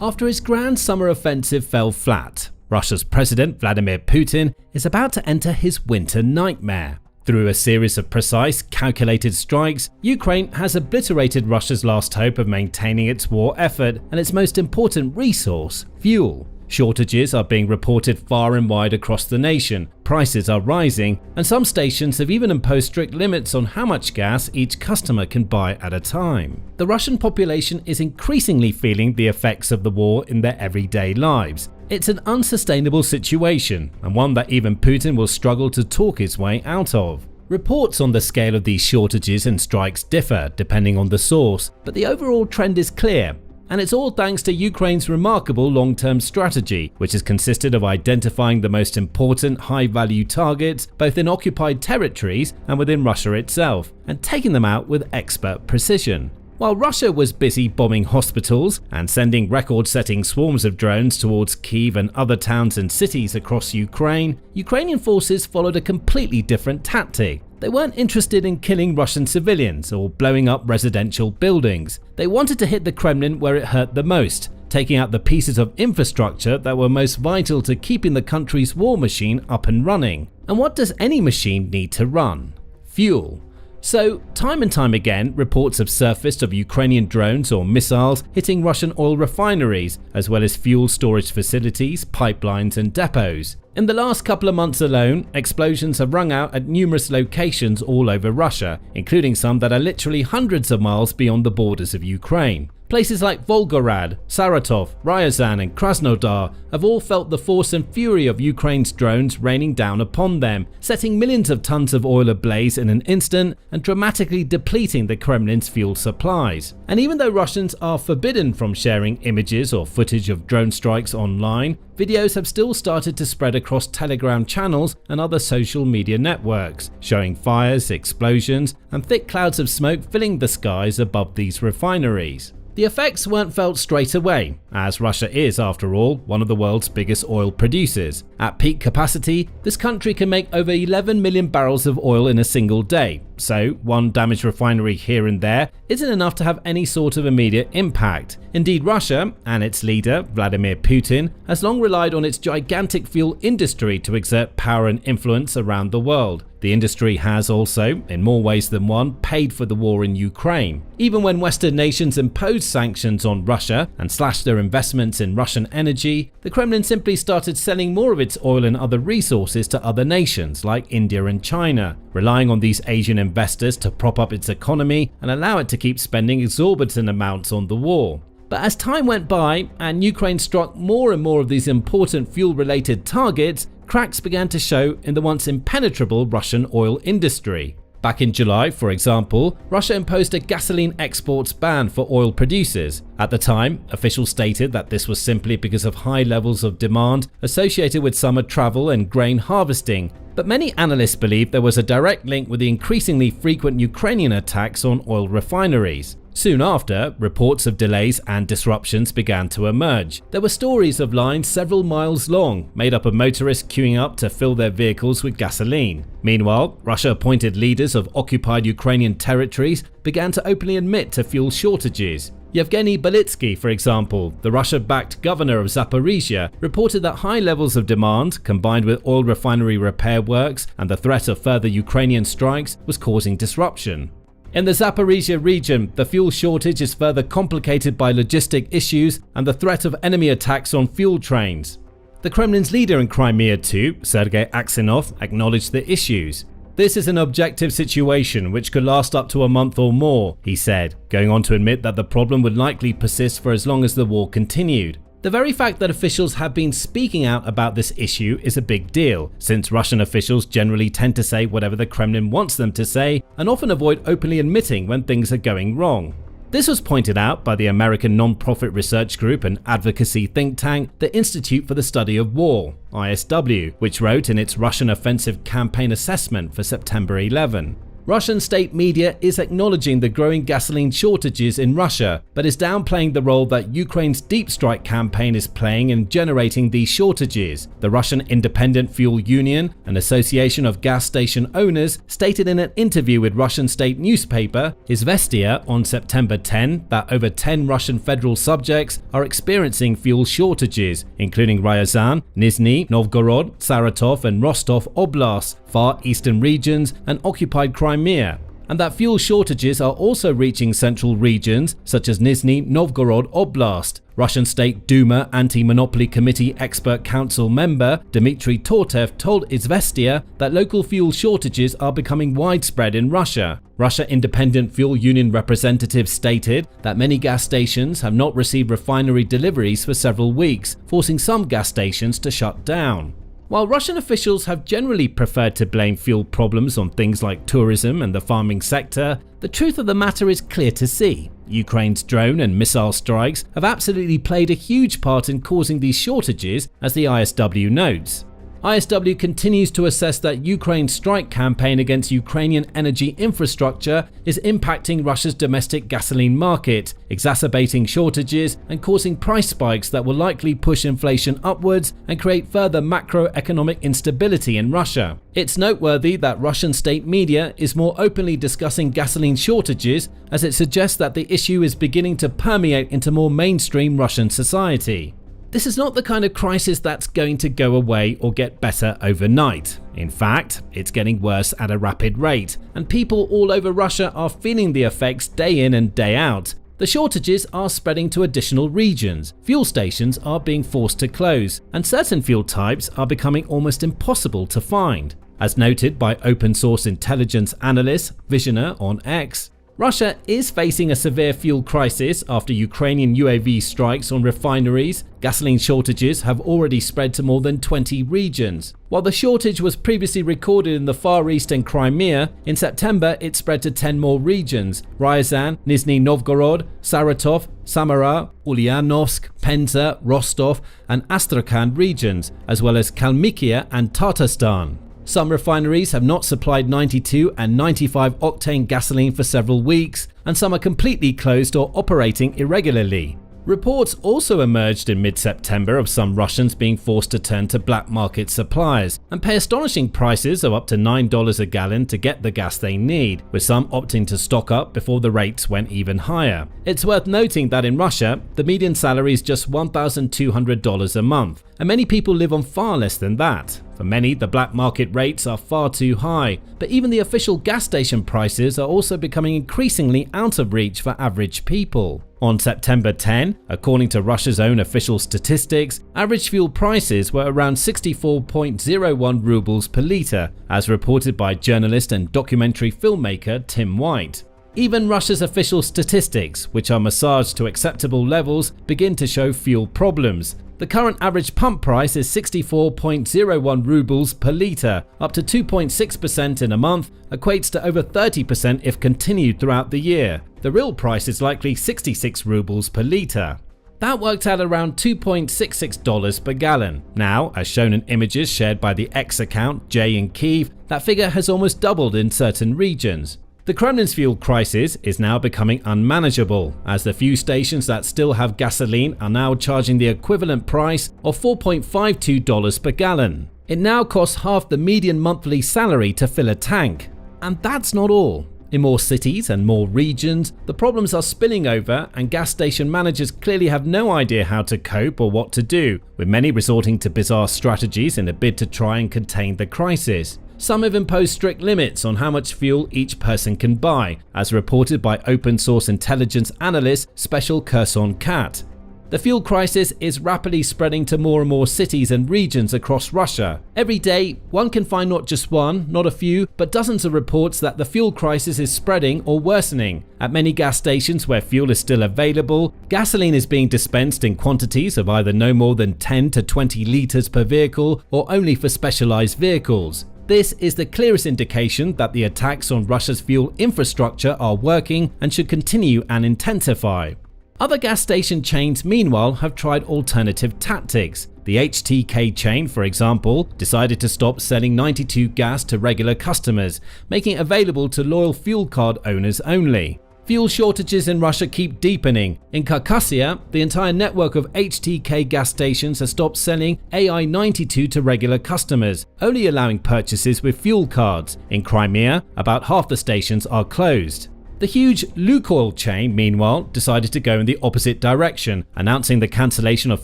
After his grand summer offensive fell flat, Russia's President Vladimir Putin is about to enter his winter nightmare. Through a series of precise, calculated strikes, Ukraine has obliterated Russia's last hope of maintaining its war effort and its most important resource, fuel. Shortages are being reported far and wide across the nation, prices are rising, and some stations have even imposed strict limits on how much gas each customer can buy at a time. The Russian population is increasingly feeling the effects of the war in their everyday lives. It's an unsustainable situation, and one that even Putin will struggle to talk his way out of. Reports on the scale of these shortages and strikes differ depending on the source, but the overall trend is clear. And it's all thanks to Ukraine's remarkable long-term strategy, which has consisted of identifying the most important high-value targets both in occupied territories and within Russia itself, and taking them out with expert precision. While Russia was busy bombing hospitals and sending record-setting swarms of drones towards Kyiv and other towns and cities across Ukraine, Ukrainian forces followed a completely different tactic. They weren't interested in killing Russian civilians or blowing up residential buildings. They wanted to hit the Kremlin where it hurt the most, taking out the pieces of infrastructure that were most vital to keeping the country's war machine up and running. And what does any machine need to run? Fuel. So, time and time again, reports have surfaced of Ukrainian drones or missiles hitting Russian oil refineries, as well as fuel storage facilities, pipelines and depots. In the last couple of months alone, explosions have rung out at numerous locations all over Russia, including some that are literally hundreds of miles beyond the borders of Ukraine. Places like Volgograd, Saratov, Ryazan and Krasnodar have all felt the force and fury of Ukraine's drones raining down upon them, setting millions of tons of oil ablaze in an instant and dramatically depleting the Kremlin's fuel supplies. And even though Russians are forbidden from sharing images or footage of drone strikes online, videos have still started to spread across Telegram channels and other social media networks, showing fires, explosions, and thick clouds of smoke filling the skies above these refineries. The effects weren't felt straight away, as Russia is, after all, one of the world's biggest oil producers. At peak capacity, this country can make over 11 million barrels of oil in a single day, so one damaged refinery here and there isn't enough to have any sort of immediate impact. Indeed, Russia, and its leader, Vladimir Putin, has long relied on its gigantic fuel industry to exert power and influence around the world. The industry has also, in more ways than one, paid for the war in Ukraine. Even when Western nations imposed sanctions on Russia and slashed their investments in Russian energy, the Kremlin simply started selling more of its oil and other resources to other nations like India and China, relying on these Asian investors to prop up its economy and allow it to keep spending exorbitant amounts on the war. But as time went by and Ukraine struck more and more of these important fuel-related targets, cracks began to show in the once impenetrable Russian oil industry. Back in July, for example, Russia imposed a gasoline exports ban for oil producers. At the time, officials stated that this was simply because of high levels of demand associated with summer travel and grain harvesting, but many analysts believe there was a direct link with the increasingly frequent Ukrainian attacks on oil refineries. Soon after, reports of delays and disruptions began to emerge. There were stories of lines several miles long, made up of motorists queuing up to fill their vehicles with gasoline. Meanwhile, Russia-appointed leaders of occupied Ukrainian territories began to openly admit to fuel shortages. Yevgeny Belitsky, for example, the Russia-backed governor of Zaporizhia, reported that high levels of demand, combined with oil refinery repair works and the threat of further Ukrainian strikes, was causing disruption. In the Zaporizhia region, the fuel shortage is further complicated by logistic issues and the threat of enemy attacks on fuel trains. The Kremlin's leader in Crimea too, Sergei Aksyonov, acknowledged the issues. "This is an objective situation which could last up to a month or more," he said, going on to admit that the problem would likely persist for as long as the war continued. The very fact that officials have been speaking out about this issue is a big deal, since Russian officials generally tend to say whatever the Kremlin wants them to say and often avoid openly admitting when things are going wrong. This was pointed out by the American non-profit research group and advocacy think tank, the Institute for the Study of War, ISW, which wrote in its Russian offensive campaign assessment for September 11. Russian state media is acknowledging the growing gasoline shortages in Russia, but is downplaying the role that Ukraine's deep strike campaign is playing in generating these shortages. The Russian Independent Fuel Union, an association of gas station owners, stated in an interview with Russian state newspaper Izvestia on September 10 that over 10 Russian federal subjects are experiencing fuel shortages, including Ryazan, Nizhny Novgorod, Saratov and Rostov Oblasts, far eastern regions and occupied Crimea, and that fuel shortages are also reaching central regions such as Nizhny Novgorod Oblast. Russian State Duma Anti-Monopoly Committee Expert Council member Dmitry Tortev told Izvestia that local fuel shortages are becoming widespread in Russia. Russia Independent Fuel Union representatives stated that many gas stations have not received refinery deliveries for several weeks, forcing some gas stations to shut down. While Russian officials have generally preferred to blame fuel problems on things like tourism and the farming sector, the truth of the matter is clear to see. Ukraine's drone and missile strikes have absolutely played a huge part in causing these shortages, as the ISW notes. ISW continues to assess that Ukraine's strike campaign against Ukrainian energy infrastructure is impacting Russia's domestic gasoline market, exacerbating shortages and causing price spikes that will likely push inflation upwards and create further macroeconomic instability in Russia. It's noteworthy that Russian state media is more openly discussing gasoline shortages, as it suggests that the issue is beginning to permeate into more mainstream Russian society. This is not the kind of crisis that's going to go away or get better overnight. In fact, it's getting worse at a rapid rate, and people all over Russia are feeling the effects day in and day out. The shortages are spreading to additional regions, fuel stations are being forced to close, and certain fuel types are becoming almost impossible to find. As noted by open source intelligence analyst Visioner on X, Russia is facing a severe fuel crisis after Ukrainian UAV strikes on refineries. Gasoline shortages have already spread to more than 20 regions. While the shortage was previously recorded in the Far East and Crimea, in September it spread to 10 more regions: Ryazan, Nizhny Novgorod, Saratov, Samara, Ulyanovsk, Penza, Rostov and Astrakhan regions, as well as Kalmykia and Tatarstan. Some refineries have not supplied 92 and 95 octane gasoline for several weeks, and some are completely closed or operating irregularly. Reports also emerged in mid-September of some Russians being forced to turn to black market suppliers and pay astonishing prices of up to $9 a gallon to get the gas they need, with some opting to stock up before the rates went even higher. It's worth noting that in Russia, the median salary is just $1,200 a month, and many people live on far less than that. For many, the black market rates are far too high, but even the official gas station prices are also becoming increasingly out of reach for average people. On September 10, according to Russia's own official statistics, average fuel prices were around 64.01 rubles per litre, as reported by journalist and documentary filmmaker Tim White. Even Russia's official statistics, which are massaged to acceptable levels, begin to show fuel problems. The current average pump price is 64.01 rubles per litre, up to 2.6% in a month, equates to over 30% if continued throughout the year. The real price is likely 66 rubles per litre. That worked out around $2.66 per gallon. Now, as shown in images shared by the X account Jay in Kyiv, that figure has almost doubled in certain regions. The Kremlin's fuel crisis is now becoming unmanageable, as the few stations that still have gasoline are now charging the equivalent price of $4.52 per gallon. It now costs half the median monthly salary to fill a tank. And that's not all. In more cities and more regions, the problems are spilling over, and gas station managers clearly have no idea how to cope or what to do, with many resorting to bizarre strategies in a bid to try and contain the crisis. Some have imposed strict limits on how much fuel each person can buy, as reported by open source intelligence analyst Special Kherson Kat. The fuel crisis is rapidly spreading to more and more cities and regions across Russia. Every day, one can find not just one, not a few, but dozens of reports that the fuel crisis is spreading or worsening. At many gas stations where fuel is still available, gasoline is being dispensed in quantities of either no more than 10 to 20 litres per vehicle or only for specialised vehicles. This is the clearest indication that the attacks on Russia's fuel infrastructure are working and should continue and intensify. Other gas station chains, meanwhile, have tried alternative tactics. The HTK chain, for example, decided to stop selling 92 gas to regular customers, making it available to loyal fuel card owners only. Fuel shortages in Russia keep deepening. In Caucasia, the entire network of HTK gas stations has stopped selling AI-92 to regular customers, only allowing purchases with fuel cards. In Crimea, about half the stations are closed. The huge Lukoil chain, meanwhile, decided to go in the opposite direction, announcing the cancellation of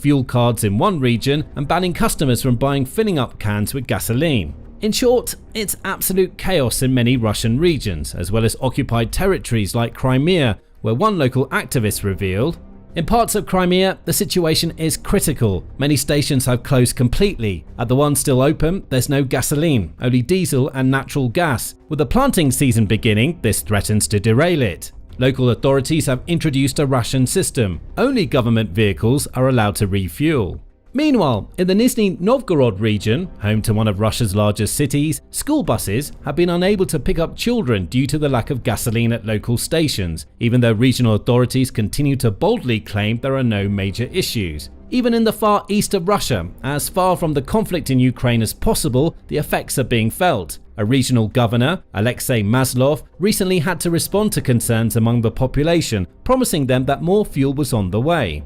fuel cards in one region and banning customers from buying filling up cans with gasoline. In short, it's absolute chaos in many Russian regions, as well as occupied territories like Crimea, where one local activist revealed, "In parts of Crimea, the situation is critical. Many stations have closed completely. At the ones still open, there's no gasoline, only diesel and natural gas. With the planting season beginning, this threatens to derail it. Local authorities have introduced a ration system. Only government vehicles are allowed to refuel." Meanwhile, in the Nizhny Novgorod region, home to one of Russia's largest cities, school buses have been unable to pick up children due to the lack of gasoline at local stations, even though regional authorities continue to boldly claim there are no major issues. Even in the far east of Russia, as far from the conflict in Ukraine as possible, the effects are being felt. A regional governor, Alexei Maslov, recently had to respond to concerns among the population, promising them that more fuel was on the way.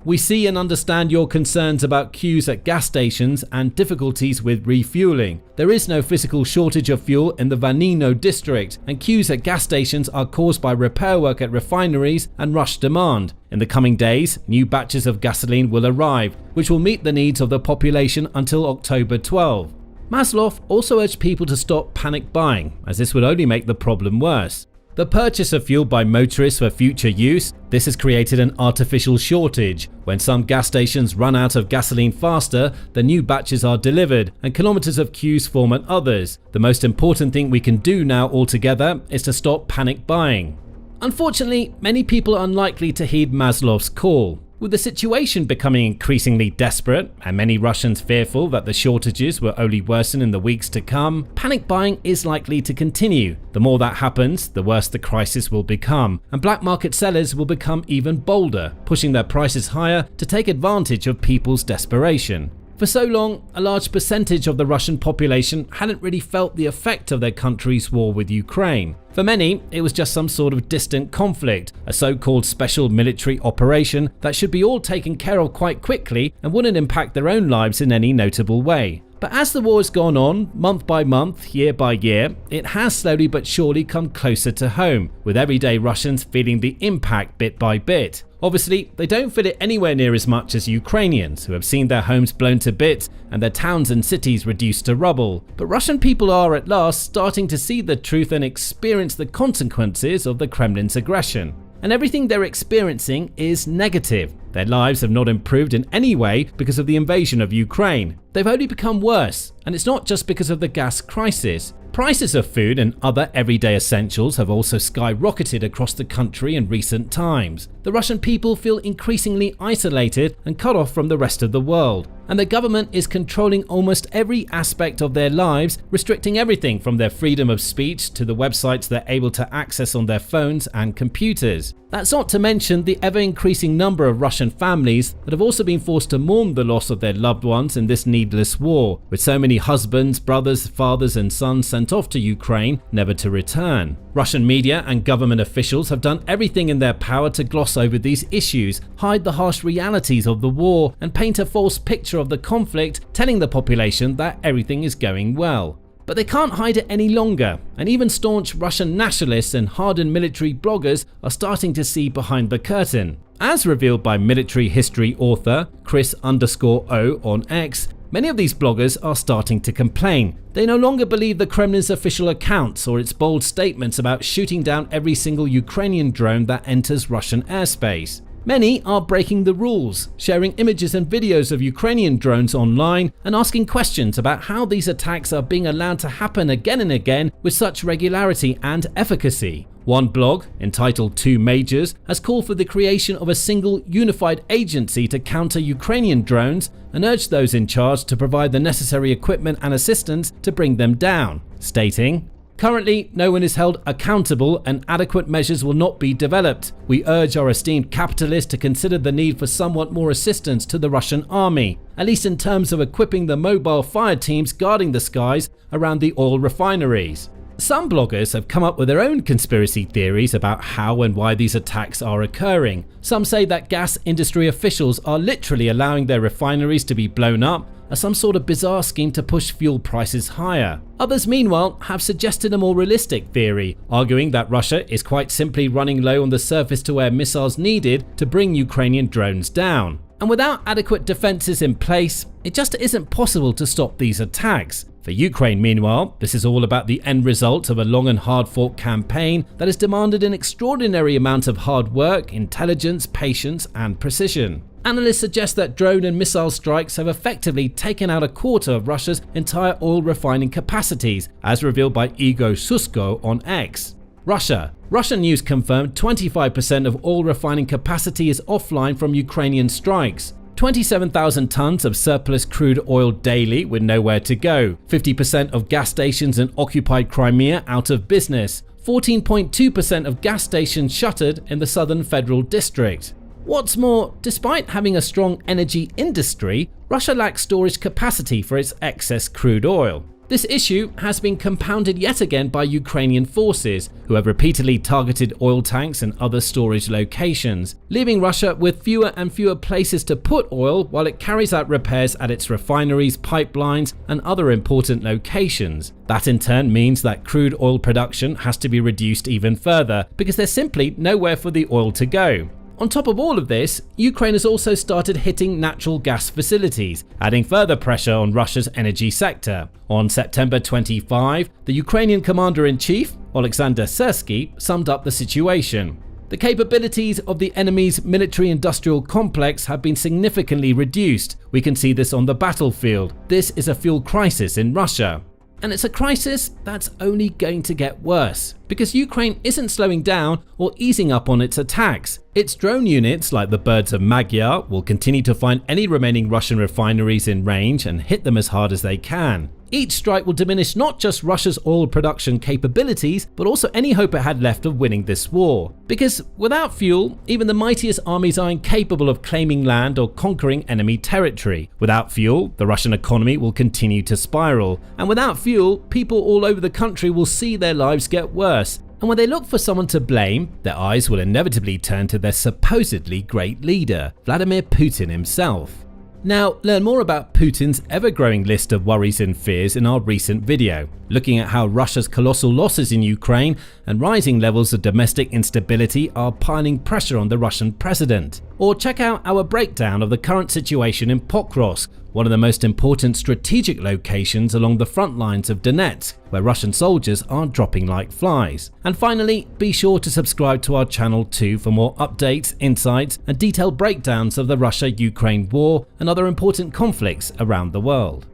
"We see and understand your concerns about queues at gas stations and difficulties with refueling. There is no physical shortage of fuel in the Vanino district, and queues at gas stations are caused by repair work at refineries and rush demand. In the coming days, new batches of gasoline will arrive, which will meet the needs of the population until October 12. Maslov also urged people to stop panic buying, as this would only make the problem worse. The purchase of fuel by motorists for future use, this has created an artificial shortage. When some gas stations run out of gasoline faster, the new batches are delivered and kilometers of queues form at others. The most important thing we can do now altogether is to stop panic buying." Unfortunately, many people are unlikely to heed Maslov's call. With the situation becoming increasingly desperate and many Russians fearful that the shortages will only worsen in the weeks to come, panic buying is likely to continue. The more that happens, the worse the crisis will become, and black market sellers will become even bolder, pushing their prices higher to take advantage of people's desperation. For so long, a large percentage of the Russian population hadn't really felt the effect of their country's war with Ukraine. For many, it was just some sort of distant conflict, a so-called special military operation that should be all taken care of quite quickly and wouldn't impact their own lives in any notable way. But as the war has gone on, month by month, year by year, it has slowly but surely come closer to home, with everyday Russians feeling the impact bit by bit. Obviously, they don't feel it anywhere near as much as Ukrainians, who have seen their homes blown to bits and their towns and cities reduced to rubble. But Russian people are at last starting to see the truth and experience the consequences of the Kremlin's aggression. And everything they're experiencing is negative. Their lives have not improved in any way because of the invasion of Ukraine. They've only become worse, and it's not just because of the gas crisis. Prices of food and other everyday essentials have also skyrocketed across the country in recent times. The Russian people feel increasingly isolated and cut off from the rest of the world, and the government is controlling almost every aspect of their lives, restricting everything from their freedom of speech to the websites they're able to access on their phones and computers. That's not to mention the ever-increasing number of Russian families that have also been forced to mourn the loss of their loved ones in this needless war, with so many husbands, brothers, fathers and sons sent off to Ukraine, never to return. Russian media and government officials have done everything in their power to gloss over these issues, hide the harsh realities of the war, and paint a false picture of the conflict, telling the population that everything is going well. But they can't hide it any longer, and even staunch Russian nationalists and hardened military bloggers are starting to see behind the curtain. As revealed by military history author Chris_O on X, many of these bloggers are starting to complain. They no longer believe the Kremlin's official accounts or its bold statements about shooting down every single Ukrainian drone that enters Russian airspace. Many are breaking the rules, sharing images and videos of Ukrainian drones online and asking questions about how these attacks are being allowed to happen again and again with such regularity and efficacy. One blog, entitled 2 Majors, has called for the creation of a single unified agency to counter Ukrainian drones and urged those in charge to provide the necessary equipment and assistance to bring them down, stating, Currently, no one is held accountable and adequate measures will not be developed. We urge our esteemed capitalists to consider the need for somewhat more assistance to the Russian army, at least in terms of equipping the mobile fire teams guarding the skies around the oil refineries. Some bloggers have come up with their own conspiracy theories about how and why these attacks are occurring. Some say that gas industry officials are literally allowing their refineries to be blown up as some sort of bizarre scheme to push fuel prices higher. Others, meanwhile, have suggested a more realistic theory, arguing that Russia is quite simply running low on the surface-to-air missiles needed to bring Ukrainian drones down. And without adequate defenses in place, it just isn't possible to stop these attacks. For Ukraine, meanwhile, this is all about the end result of a long and hard-fought campaign that has demanded an extraordinary amount of hard work, intelligence, patience, and precision. Analysts suggest that drone and missile strikes have effectively taken out a quarter of Russia's entire oil refining capacities, as revealed by Igor Susko on X. Russian news confirmed 25% of oil refining capacity is offline from Ukrainian strikes. 27,000 tons of surplus crude oil daily with nowhere to go. 50% of gas stations in occupied Crimea out of business. 14.2% of gas stations shuttered in the southern federal district. What's more, despite having a strong energy industry, Russia lacks storage capacity for its excess crude oil. This issue has been compounded yet again by Ukrainian forces, who have repeatedly targeted oil tanks and other storage locations, leaving Russia with fewer and fewer places to put oil while it carries out repairs at its refineries, pipelines, and other important locations. That in turn means that crude oil production has to be reduced even further, because there's simply nowhere for the oil to go. On top of all of this, Ukraine has also started hitting natural gas facilities, adding further pressure on Russia's energy sector. On September 25, the Ukrainian commander-in-chief, Oleksandr Syrsky, summed up the situation. The capabilities of the enemy's military-industrial complex have been significantly reduced. We can see this on the battlefield. This is a fuel crisis in Russia. And it's a crisis that's only going to get worse, because Ukraine isn't slowing down or easing up on its attacks. Its drone units, like the Birds of Magyar, will continue to find any remaining Russian refineries in range and hit them as hard as they can. Each strike will diminish not just Russia's oil production capabilities, but also any hope it had left of winning this war. Because without fuel, even the mightiest armies are incapable of claiming land or conquering enemy territory. Without fuel, the Russian economy will continue to spiral. And without fuel, people all over the country will see their lives get worse. And when they look for someone to blame, their eyes will inevitably turn to their supposedly great leader, Vladimir Putin himself. Now, learn more about Putin's ever-growing list of worries and fears in our recent video, looking at how Russia's colossal losses in Ukraine and rising levels of domestic instability are piling pressure on the Russian president. Or check out our breakdown of the current situation in Pokrovsk, one of the most important strategic locations along the front lines of Donetsk, where Russian soldiers are dropping like flies. And finally, be sure to subscribe to our channel too for more updates, insights, and detailed breakdowns of the Russia-Ukraine war and other important conflicts around the world.